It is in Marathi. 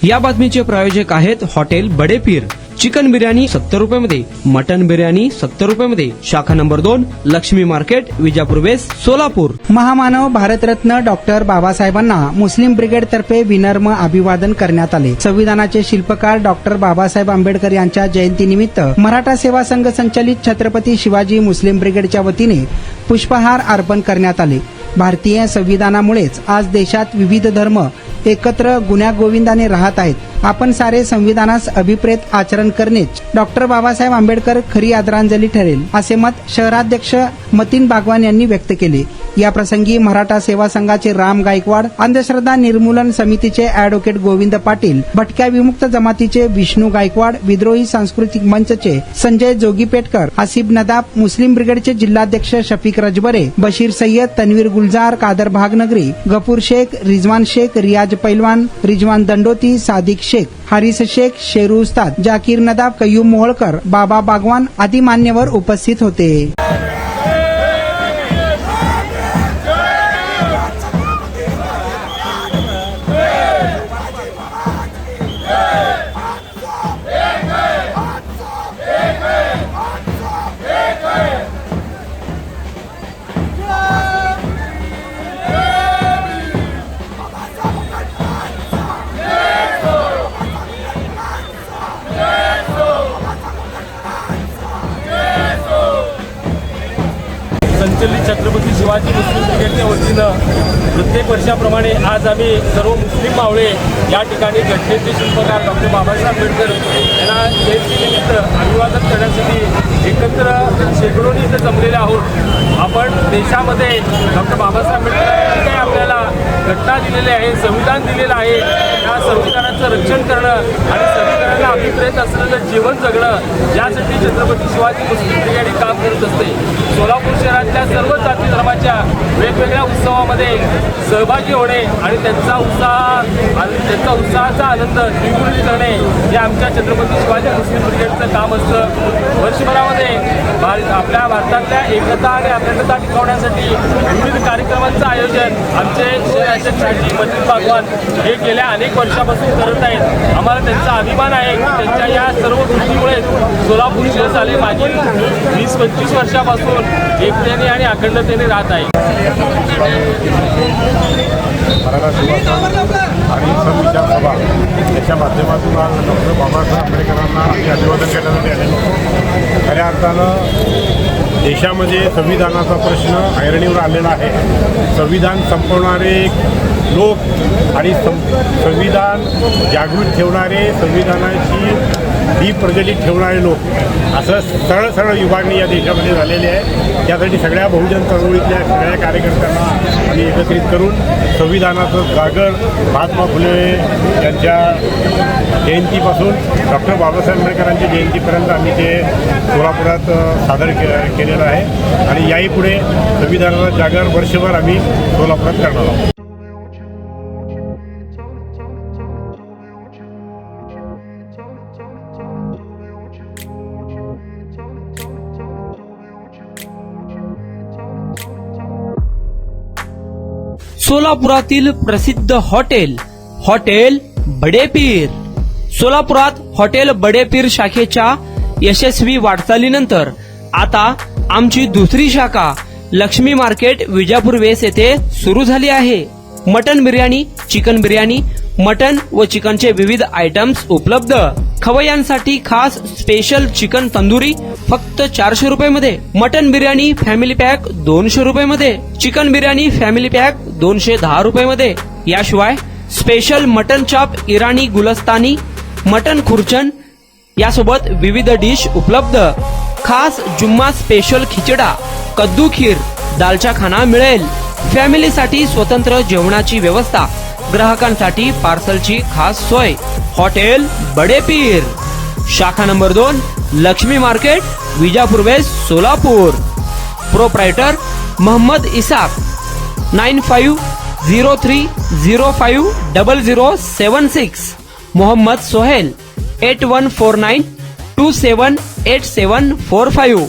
या बातमीचे प्रायोजक आहेत हॉटेल बडे पीर। चिकन बिर्याणी 70 रुपयामध्ये, मटन बिर्याणी 70 रुपयामध्ये। शाखा number 2, Lakshmi market, Vijapur west, Solapur. महामानव भारतरत्न डॉक्टर बाबासाहेबांना मुस्लिम ब्रिगेड तर्फे विनम्र अभिवादन करण्यात आले। संविधानाचे शिल्पकार डॉक्टर बाबासाहेब आंबेडकर यांच्या जयंतीनिमित्त मराठा सेवा संघ संचलित छत्रपती शिवाजी मुस्लिम ब्रिगेडच्या वतीने पुष्पहार अर्पण करण्यात आले। भारतीय संविधानामुळेच आज देशात विविध धर्म एकत्र गुण्यागोविंदाने राहत आहेत। आपण सारे संविधानास अभिप्रेत आचरण करणेच डॉक्टर बाबासाहेब आंबेडकर खरी आदरांजली ठरेल, असे मत शहराध्यक्ष मतीन बागवान यांनी व्यक्त केले। या प्रसंगी मराठा सेवा संघाचे राम गायकवाड, अंधश्रद्धा निर्मूलन समितीचे अॅडव्होकेट गोविंद पाटील, भटक्या विमुक्त जमातीचे विष्णू गायकवाड, विद्रोही सांस्कृतिक मंचचे संजय जोगीपेटकर, आसिफ नदाब, मुस्लिम ब्रिगेडचे जिल्हाध्यक्ष शफीक रजबरे, बशीर सय्यद, तन्वीर गुलजार, कादर भागनगरी, गफूर शेख, रिजवान शेख, रियाज पैलवान, रिजवान दंडोती, सादिक शेख, हारिस शेख, शेरू उस्ताद, जाकीर नदाब, कय्यूम मोहोळकर, बाबा बागवान आदी मान्यवर उपस्थित होते। संचलित छत्रपती शिवाजी मुस्लिम ब्रिगेडच्या वतीनं प्रत्येक वर्षाप्रमाणे आज आम्ही सर्व मुस्लिम मावळे या ठिकाणी घटनेचे शिल्पकार डॉक्टर बाबासाहेब आंबेडकर यांना जयंतीनिमित्त अभिवादन करण्यासाठी एकत्र शेकडोनी इथं जमलेले आहोत। आपण देशामध्ये डॉक्टर बाबासाहेब आंबेडकर काय आपल्याला घटना दिलेली आहे, संविधान दिलेलं आहे, या संविधानाचं रक्षण करणं आणि संविधानाला अभिप्रेत असलेलं जीवन जगणं यासाठी छत्रपती शिवाजी मुस्लिम ब्रिगेड हे काम करत असते। सोलापूर शहरातल्या सर्व जाती धर्माच्या वेगवेगळ्या उत्सवामध्ये सहभागी होणे आणि त्यांचा उत्साहाचा आनंद द्विगुणित करणे हे आमच्या छत्रपती शिवाजी मुस्लिम ब्रिगेडचं काम असतं। वर्षभरामध्ये आपल्या भारतातल्या एकता आणि अखंडता टिकवण्यासाठी विविध कार्यक्रमांचं आयोजन आमचे शहराध्यक्ष मतीन बागवान हे गेल्या अनेक वर्षापासून करत आहेत। आम्हाला त्यांचा अभिमान आहे की त्यांच्या या सर्व कृतीमुळे सोलापूर शहर झाले मागील 20-25 वर्षापासून एकतेने आणि अखंडतेने राहत आहे। मराठा सेवा संघ आणि संविचार सभा याच्या माध्यमातून आज डॉक्टर बाबासाहेब आंबेडकरांना अभिवादन करण्यासाठी आले। खऱ्या अर्थानं देशामध्ये संविधानाचा प्रश्न ऐरणीवर आलेला आहे। संविधान संपवणारे लोक आणि संविधान जागृत ठेवणारे, संविधानाची प्रज्वलित ठेवणारे लोक असं सरळ सरळ विभागणी या देशामध्ये झालेली आहे। त्यासाठी सगळ्या बहुजन चळवळीतल्या सगळ्या कार्यकर्त्यांना आम्ही एकत्रित करून संविधानाचं जागर महात्मा फुले यांच्या जयंतीपासून डॉक्टर बाबासाहेब आंबेडकरांच्या जयंतीपर्यंत आम्ही ते सोलापुरात सादर केलेलं आहे आणि याही पुढे संविधानाचा जागर वर्षभर आम्ही सोलापुरात करणार आहोत। सोलापुरातील प्रसिद्ध हॉटेल बडे पीर। सोलापुरात हॉटेल बडे पीर शाखेच्या यशस्वी वाटचालीनंतर आता आमची दुसरी शाखा लक्ष्मी मार्केट, विजापूर वेस्ट येथे सुरू झाली आहे। Mutton biryani, chicken biryani, mutton व चिकनचे विविध आयटम्स उपलब्ध। खवय्यांसाठी खास स्पेशल चिकन तंदुरी फक्त 400 रुपयामध्ये, मटन बिर्याणी फॅमिली पॅक 200 रुपयामध्ये, चिकन बिर्याणी फॅमिली पॅक 210 रुपयामध्ये। याशिवाय स्पेशल मटन चाप, इराणी गुलस्तानी, मटन खुर्चन यासोबत विविध डिश उपलब्ध। खास जुम्मा स्पेशल खिचडा, कद्दू खीर, दालचा खाना मिळेल। फॅमिलीसाठी स्वतंत्र जेवणाची व्यवस्था, ग्राहकांसाठी पार्सलची खास सोय। हॉटेल बडे पीर, शाखा number 2, Lakshmi market, Vijapur west, Solapur. Proprietor Mohammed Isaq, 9503050076। Mohammed Sohail, 8149278745।